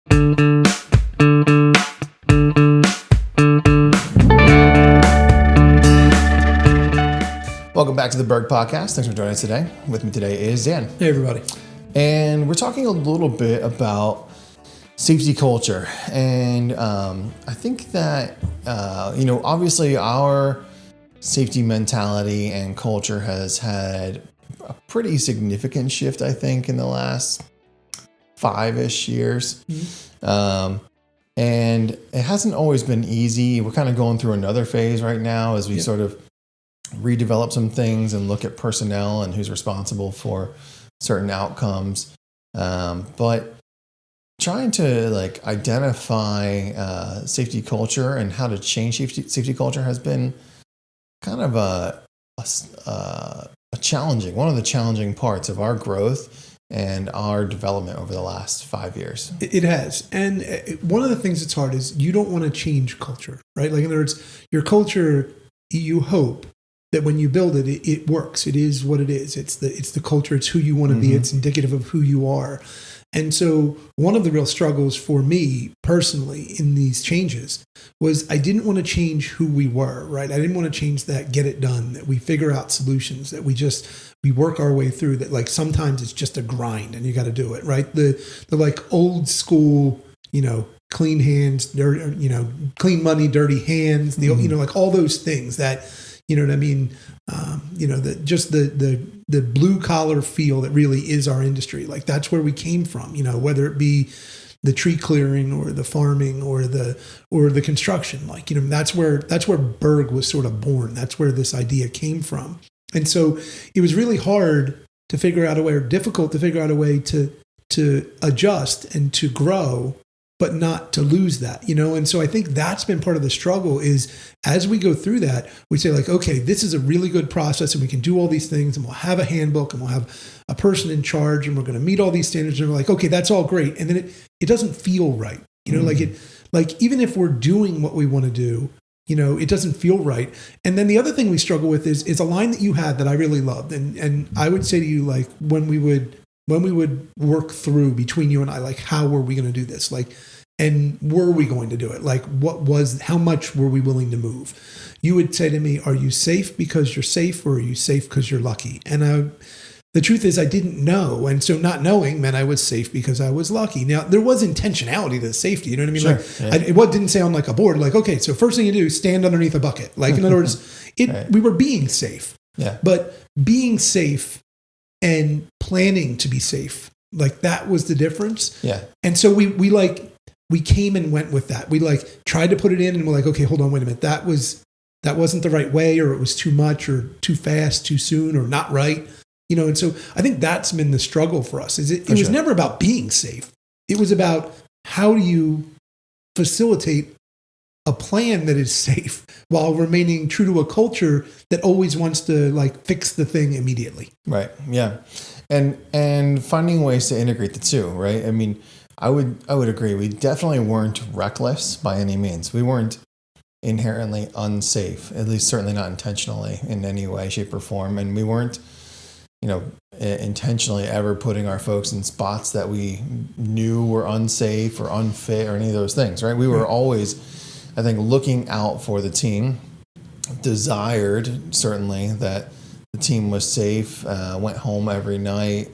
Welcome back to the Berg Podcast. Thanks for joining us today. With me today is Dan. Hey, everybody. And we're talking a little bit about safety culture. And I think that, obviously our safety mentality and culture has had a pretty significant shift, I think, in the last 5-ish years. Mm-hmm. And it hasn't always been easy. We're kind of going through another phase right now as we sort of redevelop some things and look at personnel and who's responsible for certain outcomes. But trying to identify safety culture and how to change safety culture has been kind of a challenging, one of the challenging parts of our growth and our development over the last 5 years. It has. And one of the things that's hard is you don't want to change culture, right? Like in other words, your culture, you hope that when you build it, it works. It is what it is. It's the culture. It's who you want to be. It's indicative of who you are. And so one of the real struggles for me personally in these changes was I didn't want to change who we were, right? I didn't want to change that, get it done, that we figure out solutions, that we work our way through, that like sometimes it's just a grind and you got to do it, right? The like old school, clean hands, dirty, clean money, dirty hands, like all those things that, you know what I mean? The blue collar feel that really is our industry. Like that's where we came from, whether it be the tree clearing or the farming or the construction, that's where Berg was sort of born. That's where this idea came from. And so it was really hard to figure out a way, or difficult to figure out a way to adjust and to grow, but not to lose that, And so I think that's been part of the struggle is as we go through that, we say like, okay, this is a really good process and we can do all these things and we'll have a handbook and we'll have a person in charge and we're going to meet all these standards. And we're like, okay, that's all great. And then it doesn't feel right. Like even if we're doing what we want to do, it doesn't feel right. And then the other thing we struggle with is a line that you had that I really loved. And I would say to you, like when we would work through between you and I, like, how were we going to do this? Like, and were we going to do it? Like, how much were we willing to move? You would say to me, are you safe because you're safe or are you safe because you're lucky? And the truth is I didn't know. And so not knowing meant I was safe because I was lucky. Now, there was intentionality to the safety. You know what I mean? Sure, like, it didn't say on like a board, like, okay, so first thing you do, stand underneath a bucket. Like, in other words, we were being safe. Yeah. But being safe and planning to be safe, like that was the difference. Yeah. And so we came and went with that. We tried to put it in and we're like, okay, hold on, wait a minute. That wasn't the right way, or it was too much or too fast, too soon, or not right. And so I think that's been the struggle for us. It was never about being safe. It was about how do you facilitate a plan that is safe while remaining true to a culture that always wants to fix the thing immediately. Right. Yeah. And finding ways to integrate the two, right? I mean, I would agree. We definitely weren't reckless by any means. We weren't inherently unsafe, at least certainly not intentionally in any way, shape, or form. And we weren't, intentionally ever putting our folks in spots that we knew were unsafe or unfit or any of those things, right? We were always, I think, looking out for the team, desired certainly that the team was safe, went home every night,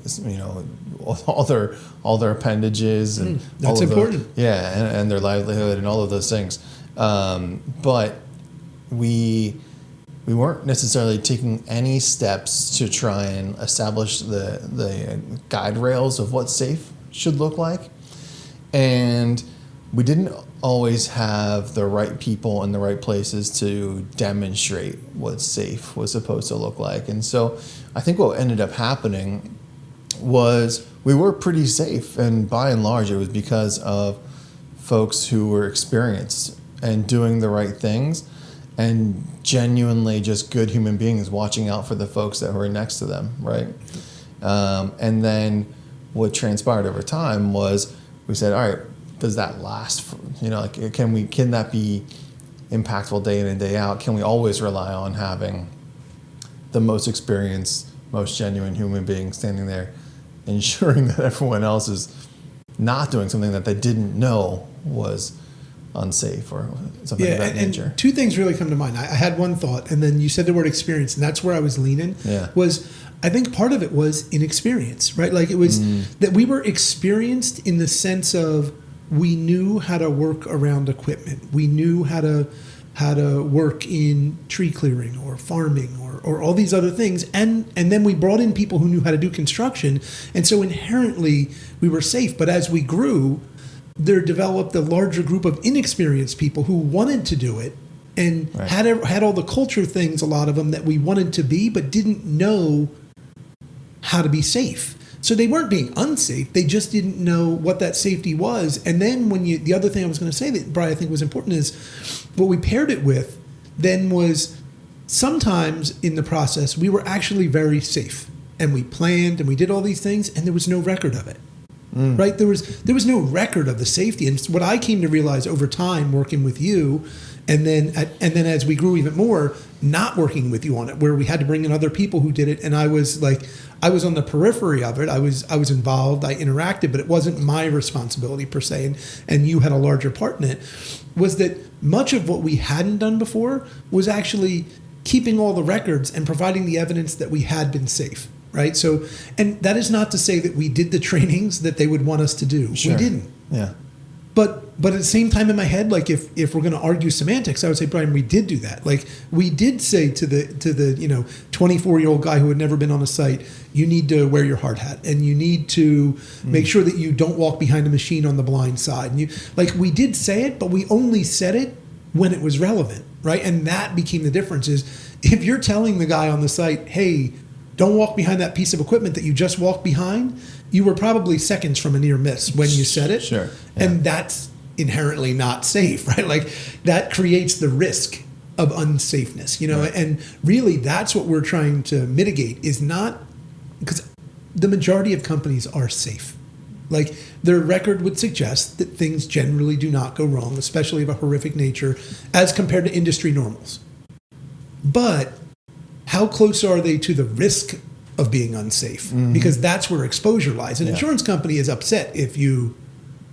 all their appendages and that's all of important. And their livelihood and all of those things. But we weren't necessarily taking any steps to try and establish the guide rails of what safe should look like. And we didn't always have the right people in the right places to demonstrate what safe was supposed to look like. And so I think what ended up happening was we were pretty safe. And by and large, it was because of folks who were experienced and doing the right things and genuinely just good human beings watching out for the folks that were next to them, right? And then what transpired over time was we said, all right, does that last? Can that be impactful day in and day out? Can we always rely on having the most experienced, most genuine human being standing there, ensuring that everyone else is not doing something that they didn't know was unsafe or something of that nature. And two things really come to mind. I had one thought, and then you said the word experience, and that's where I was leaning. Yeah. Was I think part of it was inexperience, right? Like it was that we were experienced in the sense of we knew how to work around equipment. We knew how to work in tree clearing or farming or all these other things. And then we brought in people who knew how to do construction. And so inherently we were safe. But as we grew, there developed a larger group of inexperienced people who wanted to do it and had all the culture things, a lot of them that we wanted to be, but didn't know how to be safe. So they weren't being unsafe. They just didn't know what that safety was. And then the other thing I was going to say that, Brian, I think was important is what we paired it with then was sometimes in the process, we were actually very safe and we planned and we did all these things and there was no record of it. Right? There was no record of the safety. And what I came to realize over time working with you and then as we grew even more, not working with you on it, where we had to bring in other people who did it. And I was on the periphery of it. I was involved. I interacted, but it wasn't my responsibility per se. And you had a larger part in it. Was that much of what we hadn't done before was actually keeping all the records and providing the evidence that we had been safe. Right. So, and that is not to say that we did the trainings that they would want us to do. Sure. We didn't. Yeah. But at the same time in my head, like if we're going to argue semantics, I would say, Brian, we did do that. Like we did say to the 24-year-old guy who had never been on a site, you need to wear your hard hat and you need to make sure that you don't walk behind a machine on the blind side. And we did say it, but we only said it when it was relevant, right? And that became the difference. Is if you're telling the guy on the site, hey, don't walk behind that piece of equipment that you just walked behind, you were probably seconds from a near miss when you said it. Sure. Yeah. And that's inherently not safe, right? Like that creates the risk of unsafeness, Right. And really that's what we're trying to mitigate is not because the majority of companies are safe. Like their record would suggest that things generally do not go wrong, especially of a horrific nature as compared to industry normals. But how close are they to the risk of being unsafe? Mm-hmm. Because that's where exposure lies. An insurance company is upset if you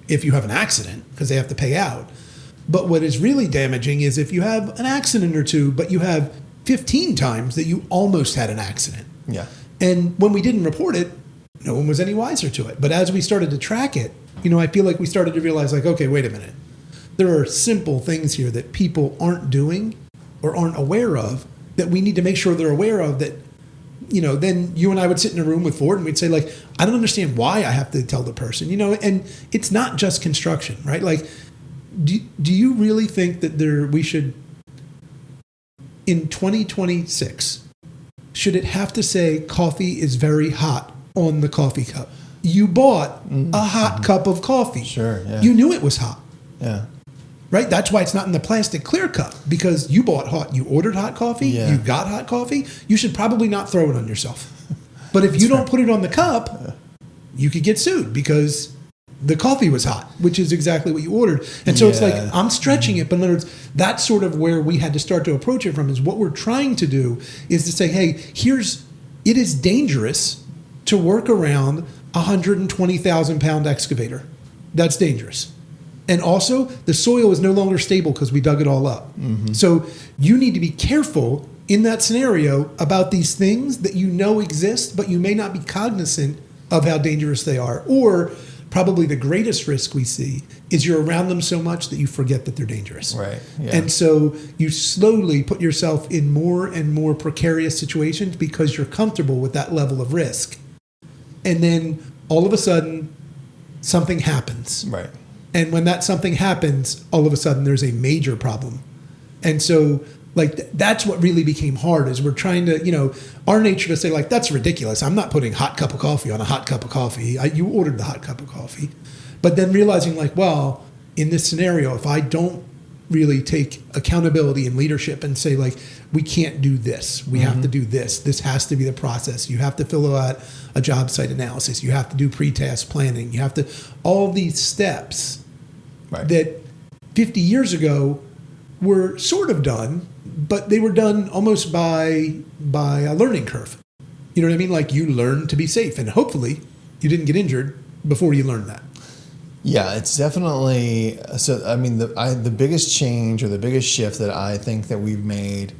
have an accident because they have to pay out. But what is really damaging is if you have an accident or two, but you have 15 times that you almost had an accident. Yeah. And when we didn't report it, no one was any wiser to it. But as we started to track it, I feel like we started to realize okay, wait a minute. There are simple things here that people aren't doing or aren't aware of that we need to make sure they're aware of that, then you and I would sit in a room with Ford and we'd say I don't understand why I have to tell the person, and it's not just construction, right? Like, do you really think that we should, in 2026, should it have to say coffee is very hot on the coffee cup? You bought a hot cup of coffee. Sure, yeah. You knew it was hot. Yeah. Right? That's why it's not in the plastic clear cup because you bought hot. You ordered hot coffee. Yeah. You got hot coffee. You should probably not throw it on yourself. But if you don't put it on the cup, you could get sued because the coffee was hot, which is exactly what you ordered. And so it's like I'm stretching it, but in other words, that's sort of where we had to start to approach it from is what we're trying to do is to say, hey, it is dangerous to work around a 120,000-pound excavator. That's dangerous. And also, the soil is no longer stable because we dug it all up. Mm-hmm. So you need to be careful in that scenario about these things that exist, but you may not be cognizant of how dangerous they are. Or probably the greatest risk we see is you're around them so much that you forget that they're dangerous. Right. Yeah. And so you slowly put yourself in more and more precarious situations because you're comfortable with that level of risk. And then all of a sudden, something happens. Right. And when that something happens, all of a sudden there's a major problem. And so that's what really became hard is we're trying to, our nature to say that's ridiculous. I'm not putting hot cup of coffee on a hot cup of coffee. You ordered the hot cup of coffee. But then realizing well, in this scenario, if I don't really take accountability and leadership and say we can't do this, we have to do this. This has to be the process. You have to fill out a job site analysis. You have to do pre-task planning. You have to, all these steps that 50 years ago were sort of done, but they were done almost by a learning curve. You know what I mean? You learned to be safe and hopefully you didn't get injured before you learned that. Yeah, it's definitely so. I mean, the biggest change or the biggest shift that I think that we've made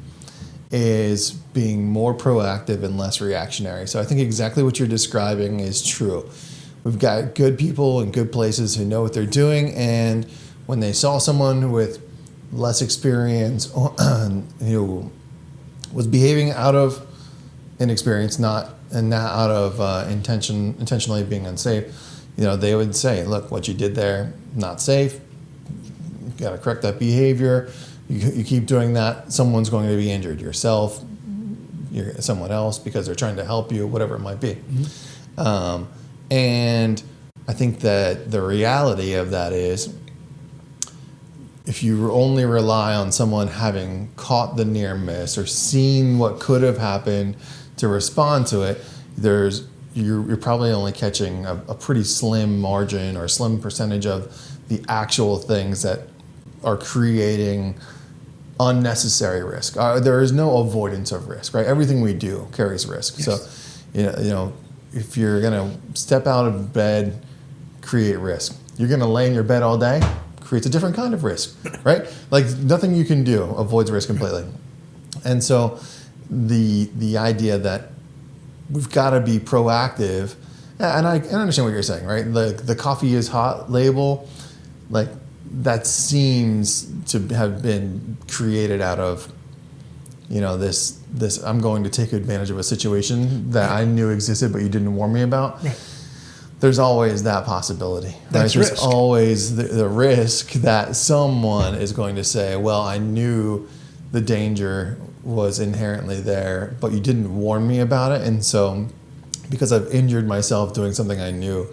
is being more proactive and less reactionary. So I think exactly what you're describing is true. We've got good people in good places who know what they're doing, and when they saw someone with less experience who was behaving out of inexperience, not out of intentionally being unsafe, they would say, "Look, what you did there, not safe. You got to correct that behavior. You keep doing that, someone's going to be injured. Yourself, someone else, because they're trying to help you, whatever it might be." Mm-hmm. And I think that the reality of that is, if you only rely on someone having caught the near miss or seen what could have happened to respond to it, you're probably only catching a pretty slim margin or slim percentage of the actual things that are creating unnecessary risk. There is no avoidance of risk, right? Everything we do carries risk. Yes. So, if you're going to step out of bed, create risk. You're going to lay in your bed all day, creates a different kind of risk, right? Like nothing you can do avoids risk completely. And so the idea that we've got to be proactive, and I understand what you're saying, right? The coffee is hot label, like that seems to have been created out of, this I'm going to take advantage of a situation that I knew existed but you didn't warn me about. Right. There's always that possibility. That's right? There's risk. always the risk that someone is going to say, well, I knew the danger was inherently there, but you didn't warn me about it. And so because I've injured myself doing something I knew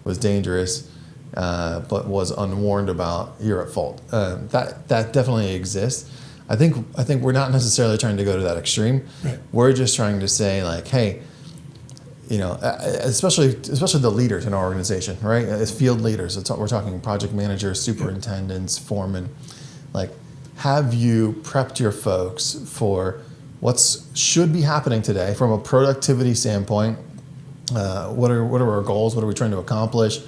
was dangerous, but was unwarned about, you're at fault. That definitely exists. I think we're not necessarily trying to go to that extreme. Right. We're just trying to say, like, hey, especially the leaders in our organization, right? As field leaders, we're talking project managers, superintendents, foremen. Like, have you prepped your folks for what should be happening today from a productivity standpoint? What are our goals? What are we trying to accomplish?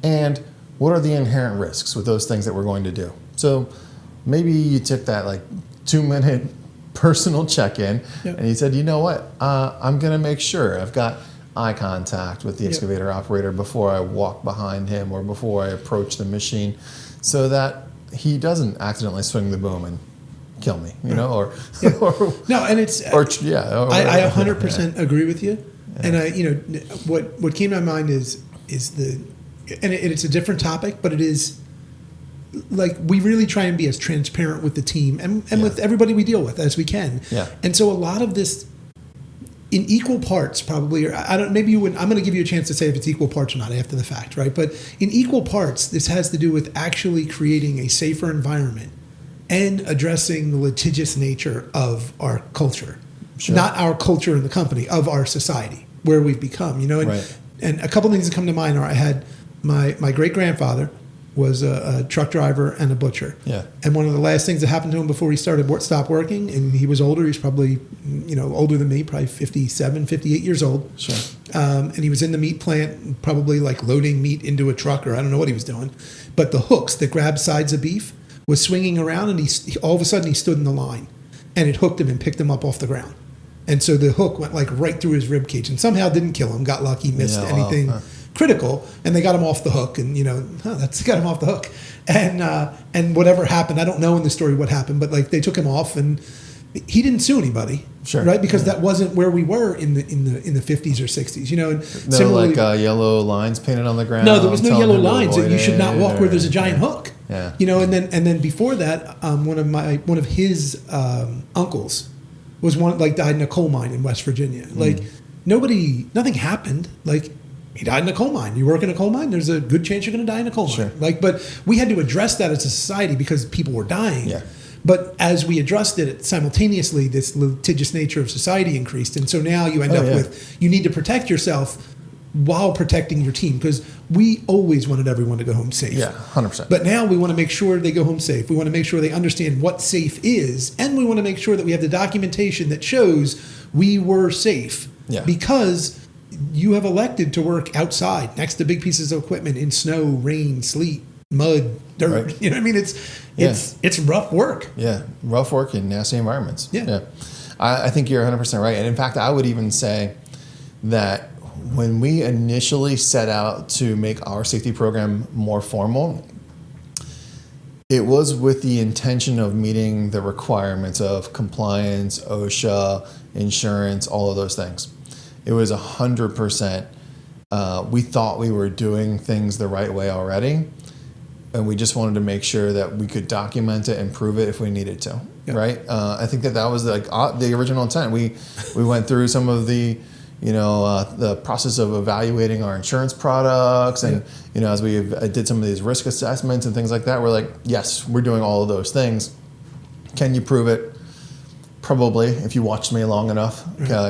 And what are the inherent risks with those things that we're going to do? So maybe you took that 2-minute personal check-in and you said, you know what? I'm going to make sure I've got eye contact with the excavator operator before I walk behind him or before I approach the machine, so that he doesn't accidentally swing the boom and kill me, or no, and it's I 100% agree with you. Yeah. And what came to my mind is it's a different topic, but it is like we really try and be as transparent with the team and with everybody we deal with as we can. Yeah. And so a lot of this, in equal parts, probably, or I don't. Maybe you wouldn't. I'm going to give you a chance to say if it's equal parts or not after the fact, right? But in equal parts, this has to do with actually creating a safer environment and addressing the litigious nature of our culture, not our culture in the company, of our society, where we've become. And a couple things that come to mind are I had my great grandfather was a truck driver and a butcher. Yeah. And one of the last things that happened to him before he stopped working, and he was older, he's probably, older than me, probably 57, 58 years old. Sure. And he was in the meat plant, probably loading meat into a truck, or I don't know what he was doing. But the hooks that grab sides of beef was swinging around, and he all of a sudden he stood in the line, and it hooked him and picked him up off the ground. And so the hook went right through his rib cage and somehow didn't kill him, got lucky, missed anything critical, and they got him off the hook, and that's got him off the hook, and whatever happened, I don't know in the story what happened, but they took him off, and he didn't sue anybody, right? Because that wasn't where we were in the 50s or 60s, And similarly, yellow lines painted on the ground. No, there was no yellow lines that you should not walk where there's a giant hook. Yeah. And then before that, one of his uncles was died in a coal mine in West Virginia. Nothing happened. He died in a coal mine. You work in a coal mine, there's a good chance you're going to die in a coal mine. But we had to address that as a society because people were dying. Yeah. But as we addressed it, simultaneously, this litigious nature of society increased. And so now you end up with, you need to protect yourself while protecting your team, because we always wanted everyone to go home safe. Yeah, 100%. But now we want to make sure they go home safe. We want to make sure they understand what safe is, and we want to make sure that we have the documentation that shows we were safe. Yeah. Because you have elected to work outside next to big pieces of equipment in snow, rain, sleet, mud, dirt. Right. You know what I mean? It's rough work. Yeah, rough work in nasty environments. Yeah. I think you're 100% right. And in fact, I would even say that when we initially set out to make our safety program more formal, it was with the intention of meeting the requirements of compliance, OSHA, insurance, all of those things. It was 100%. We thought we were doing things the right way already, and we just wanted to make sure that we could document it and prove it if we needed to. Yeah. Right? I think that was like the original intent. We went through some of the the process of evaluating our insurance products, and as we did some of these risk assessments and things like that, we're like, yes, we're doing all of those things. Can you prove it? Probably, if you watched me long enough.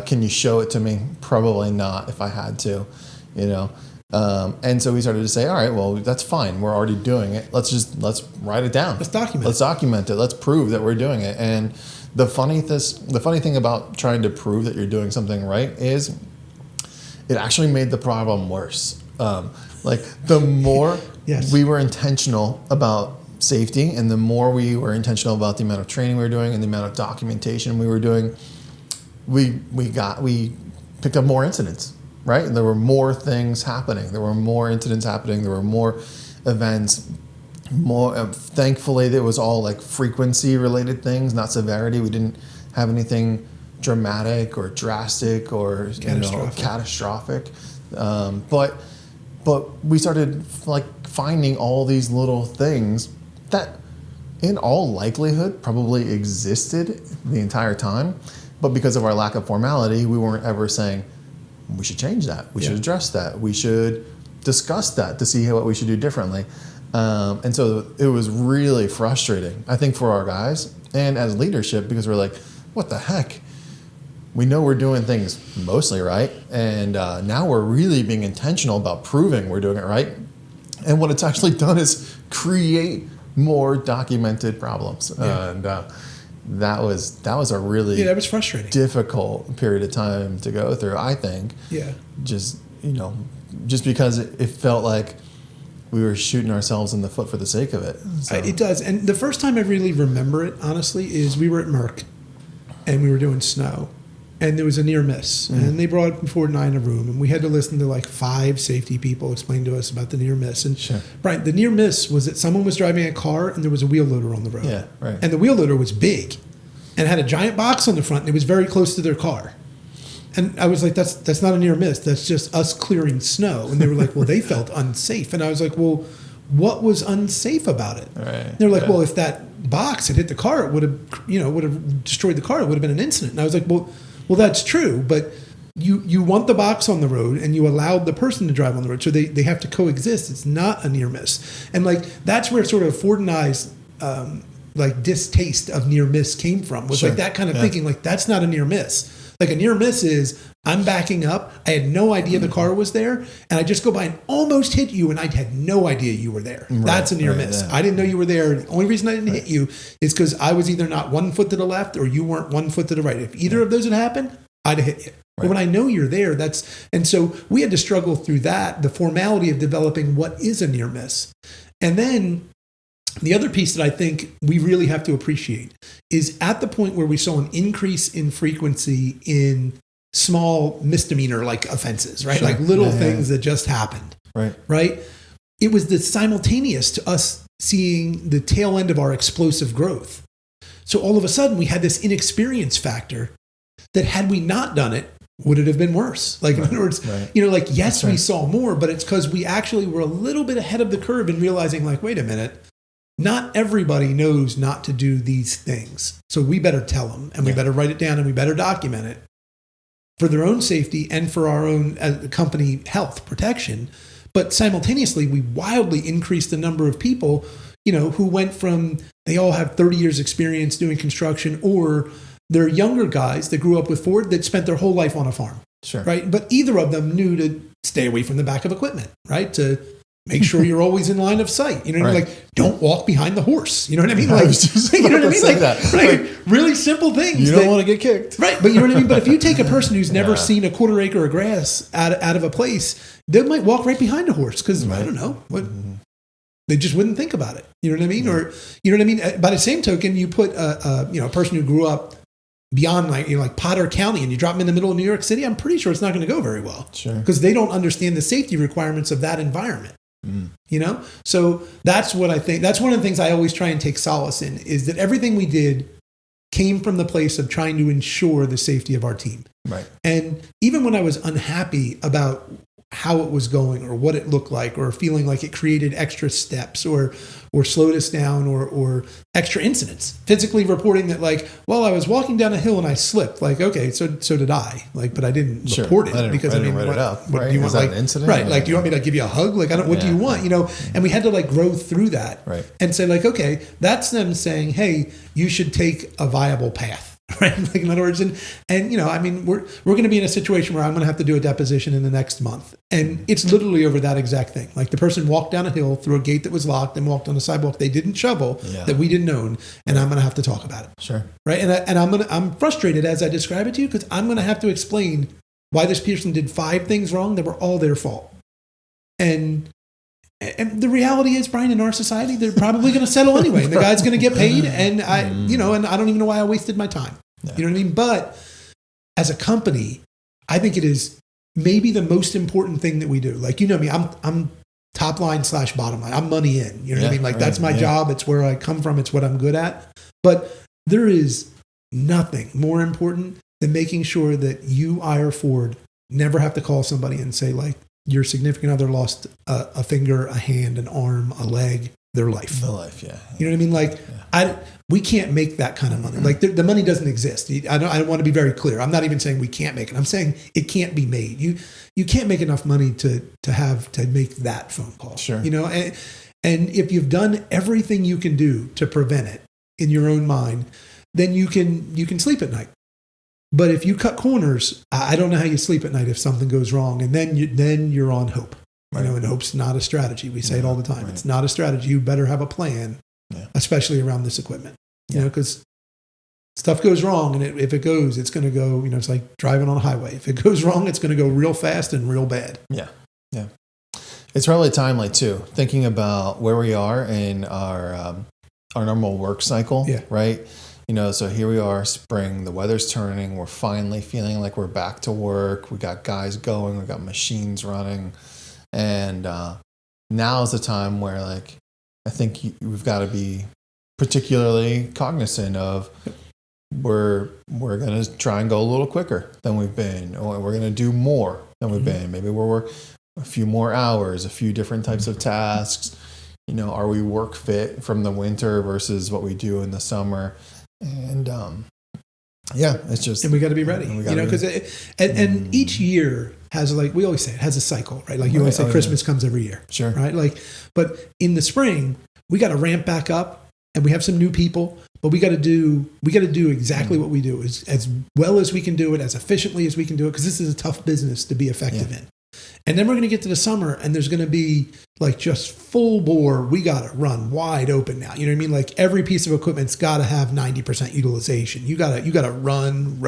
Can you show it to me? Probably not. If I had to, and so we started to say, all right, well, that's fine. We're already doing it. Let's write it down. Let's document. Let's document it. Let's prove that we're doing it. And the funny thing about trying to prove that you're doing something right is it actually made the problem worse. Like the more we were intentional about safety, and the more we were intentional about the amount of training we were doing and the amount of documentation we were doing, we picked up more incidents, right? And there were more things happening. There were more incidents happening. There were more events. Thankfully, it was all like frequency related things, not severity. We didn't have anything dramatic or drastic or catastrophic. But we started like finding all these little things that in all likelihood probably existed the entire time, but because of our lack of formality, we weren't ever saying we should change that, we should address that, we should discuss that to see what we should do differently. And so it was really frustrating, I think, for our guys and as leadership, because we're like, what the heck? We know we're doing things mostly right, and now we're really being intentional about proving we're doing it right. And what it's actually done is create more documented problems. And that was a really that was frustrating, difficult period of time to go through, I think. Just because it felt like we were shooting ourselves in the foot for the sake of it. So. It does. And the first time I really remember it, honestly, is we were at Merck and we were doing snow, and there was a near miss, and they brought Ford and I in a room, and we had to listen to like 5 safety people explain to us about the near miss. And Brian, the near miss was that someone was driving a car and there was a wheel loader on the road. Yeah, right. And the wheel loader was big and had a giant box on the front, and it was very close to their car. And I was like, that's not a near miss. That's just us clearing snow. And they were like, well, they felt unsafe. And I was like, well, what was unsafe about it? Right. They were like, well, if that box had hit the car, it would have destroyed the car. It would have been an incident. And I was like, well, that's true. But you want the box on the road, and you allowed the person to drive on the road. So they have to coexist. It's not a near miss. And like, that's where sort of Ford and I's like distaste of near miss came from, was like that kind of thinking, like, that's not a near miss. Like, a near miss is, I'm backing up, I had no idea the car was there, and I just go by and almost hit you, and I had no idea you were there. Right, that's a near miss. Yeah. I didn't know you were there. The only reason I didn't hit you is because I was either not 1 foot to the left or you weren't 1 foot to the right. If either of those had happened, I'd have hit you. Right. But when I know you're there, and so we had to struggle through that, the formality of developing what is a near miss. And then the other piece that I think we really have to appreciate is at the point where we saw an increase in frequency in small misdemeanor like offenses, right? Like little things that just happened, right? It was simultaneous to us seeing the tail end of our explosive growth. So all of a sudden we had this inexperience factor that, had we not done it, would it have been worse? Like, in other words, like, yes, we saw more, but it's because we actually were a little bit ahead of the curve in realizing, like, wait a minute, not everybody knows not to do these things. So we better tell them, and we better write it down, and we better document it for their own safety and for our own company health protection. But simultaneously, we wildly increased the number of people, who went from, they all have 30 years experience doing construction, or they're younger guys that grew up with Ford that spent their whole life on a farm. Right. But either of them knew to stay away from the back of equipment, right? To make sure you're always in line of sight. You know what I mean? Right. Like, don't walk behind the horse. You know what I mean? I Like, was just you know about what I to mean? say Like, that. right, really simple things. You don't want to get kicked. Right, but you know what I mean? But if you take a person who's never Yeah. seen a quarter acre of grass out of a place, they might walk right behind a horse because, I Right. don't know, what they just wouldn't think about it. You know what I mean? Or, you know what I mean? By the same token, you put a person who grew up beyond like Potter County and you drop them in the middle of New York City, I'm pretty sure it's not going to go very well. Sure. Because they don't understand the safety requirements of that environment. You know? So that's what I think. That's one of the things I always try and take solace in, is that everything we did came from the place of trying to ensure the safety of our team. Right. And even when I was unhappy about how it was going or what it looked like, or feeling like it created extra steps or slowed us down, or extra incidents, physically reporting that, like, well, I was walking down a hill and I slipped. Like, okay, so did I. Like, but I didn't Sure. report it I didn't because write what, it up. what Right? do you Is want? that Like, an incident? right? Like, do you want me to give you a hug? Like, what do you want? You know? And we had to like grow through that, Right. and say, like, okay, that's them saying, hey, you should take a viable path. Right. Like, in other words, and you know, I mean, we're going to be in a situation where I'm going to have to do a deposition in the next month. And it's literally over that exact thing. Like, the person walked down a hill through a gate that was locked and walked on a sidewalk they didn't shovel, Yeah. that we didn't own. And I'm going to have to talk about it. Sure. Right. And I'm frustrated as I describe it to you, because I'm going to have to explain why this person did 5 things wrong that were all their fault. And the reality is, Brian, in our society, they're probably going to settle anyway. And the guy's going to get paid. And and I don't even know why I wasted my time. Yeah. You know what I mean? But as a company, I think it is maybe the most important thing that we do. Like, you know me, I'm top line / bottom line. I'm money in. You know what I mean? Like, that's my job. It's where I come from. It's what I'm good at. But there is nothing more important than making sure that you, I, or Ford never have to call somebody and say, like, your significant other lost a finger, a hand, an arm, a leg, their life. The life, yeah. You know what I mean? Like, we can't make that kind of money. Like, the money doesn't exist. I want to be very clear. I'm not even saying we can't make it. I'm saying it can't be made. You can't make enough money to make that phone call. Sure. You know, and if you've done everything you can do to prevent it in your own mind, then you can sleep at night. But if you cut corners, I don't know how you sleep at night if something goes wrong. And then you're on hope. Right. You know, and hope's not a strategy. We say it all the time. Right. It's not a strategy. You better have a plan, especially around this equipment. You know, because stuff goes wrong, and if it goes, it's going to go. You know, it's like driving on a highway. If it goes wrong, it's going to go real fast and real bad. Yeah, yeah. It's really timely too. Thinking about where we are in our normal work cycle. Yeah. Right. You know, so here we are, spring, the weather's turning, we're finally feeling like we're back to work. We got guys going, we got machines running. And now is the time where, like, I think we've got to be particularly cognizant of we're going to try and go a little quicker than we've been, or we're going to do more than we've been. Maybe we'll work a few more hours, a few different types of tasks. You know, are we work fit from the winter versus what we do in the summer? And it's just, and we got to be ready, you know, because and each year has, like we always say, it has a cycle, right? Like you always say, Christmas comes every year, sure, right? Like, but in the spring we got to ramp back up, and we have some new people, but we got to do exactly what we do as well as we can do it, as efficiently as we can do it, because this is a tough business to be effective in. And then we're going to get to the summer, and there's going to be like just full bore. We got to run wide open now. You know what I mean? Like, every piece of equipment's got to have 90% utilization. You got to run.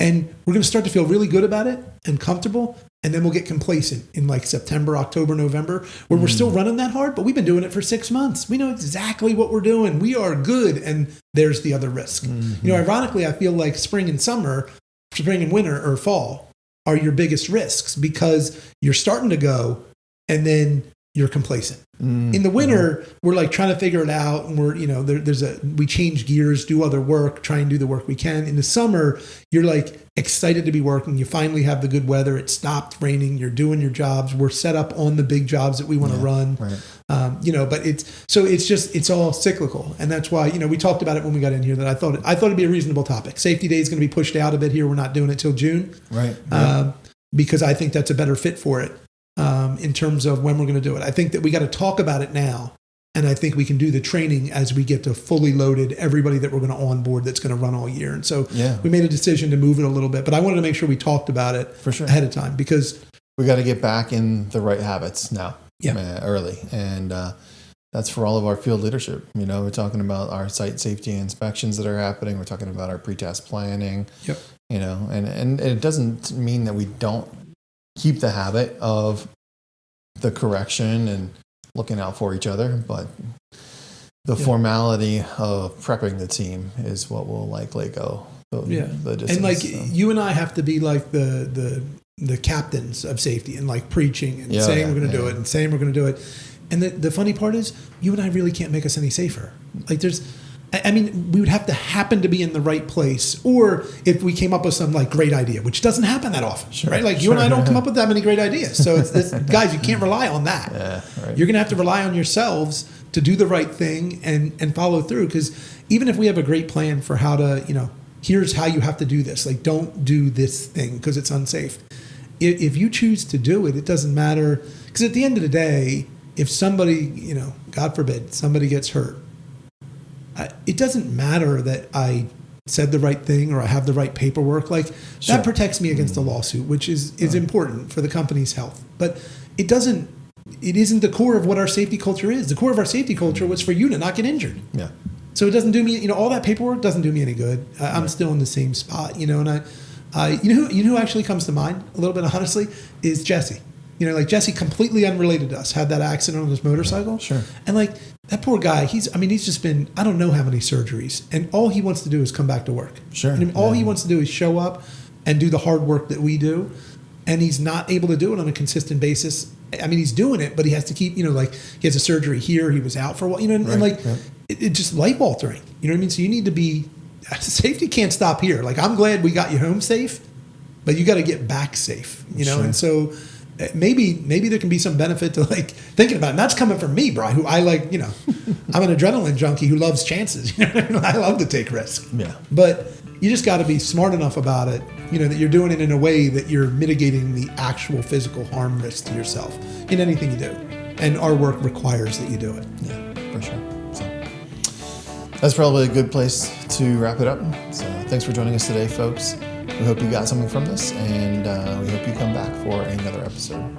And we're going to start to feel really good about it and comfortable. And then we'll get complacent in like September, October, November, where we're still running that hard, but we've been doing it for 6 months. We know exactly what we're doing. We are good. And there's the other risk. Mm-hmm. You know, ironically, I feel like spring and winter or fall are your biggest risks, because you're starting to go and then you're complacent. In the winter, we're like trying to figure it out, and we're, you know, we change gears, do other work, try and do the work we can. In the summer, you're like excited to be working. You finally have the good weather. It stopped raining. You're doing your jobs. We're set up on the big jobs that we want to run. Right. You know, but it's all cyclical, and that's why, you know, we talked about it when we got in here, that I thought it'd be a reasonable topic. Safety Day is going to be pushed out a bit here. We're not doing it till June, right? Because I think that's a better fit for it. In terms of when we're going to do it, I think that we got to talk about it now, and I think we can do the training as we get to fully loaded everybody that we're going to onboard that's going to run all year. And so we made a decision to move it a little bit, but I wanted to make sure we talked about it for sure ahead of time, because we got to get back in the right habits now, early. And that's for all of our field leadership. We're talking about our site safety inspections that are happening. We're talking about our pre-test planning. Yep. And it doesn't mean that we don't keep the habit of the correction and looking out for each other, but the formality of prepping the team is what will likely go the distance. And like you and I have to be like the captains of safety and like preaching and saying we're going to do it and saying we're going to do it. And the funny part is you and I really can't make us any safer. Like we would have to happen to be in the right place, or if we came up with some like great idea, which doesn't happen that often, right? Like you and I don't come up with that many great ideas. So it's guys, you can't rely on that. Yeah, right. You're going to have to rely on yourselves to do the right thing and follow through. Because even if we have a great plan for how to, here's how you have to do this, like don't do this thing because it's unsafe. If you choose to do it, it doesn't matter. Because at the end of the day, if somebody, God forbid, somebody gets hurt, it doesn't matter that I said the right thing or I have the right paperwork. Like that protects me against a lawsuit, which is important for the company's health. But it isn't the core of what our safety culture is. The core of our safety culture was for you to not get injured. Yeah. So it doesn't do me, all that paperwork doesn't do me any good. I'm still in the same spot, and who actually comes to mind a little bit, honestly, is Jesse. Like Jesse, completely unrelated to us, had that accident on his motorcycle. Sure. And like that poor guy, he's just been, I don't know how many surgeries, and all he wants to do is come back to work. Sure. And all he wants to do is show up and do the hard work that we do. And he's not able to do it on a consistent basis. He's doing it, but he has to keep, like he has a surgery here. He was out for a while, and like it's just life altering. You know what I mean? So you need to be, safety can't stop here. Like I'm glad we got you home safe, but you got to get back safe, Sure. And so maybe there can be some benefit to like thinking about it. And that's coming from me, Brian, who I like, I'm an adrenaline junkie who loves chances. I love to take risks. Yeah. But you just got to be smart enough about it, that you're doing it in a way that you're mitigating the actual physical harm risk to yourself in anything you do. And our work requires that you do it. Yeah, for sure. So that's probably a good place to wrap it up. So thanks for joining us today, folks. We hope you got something from this, and we hope you come back for another episode.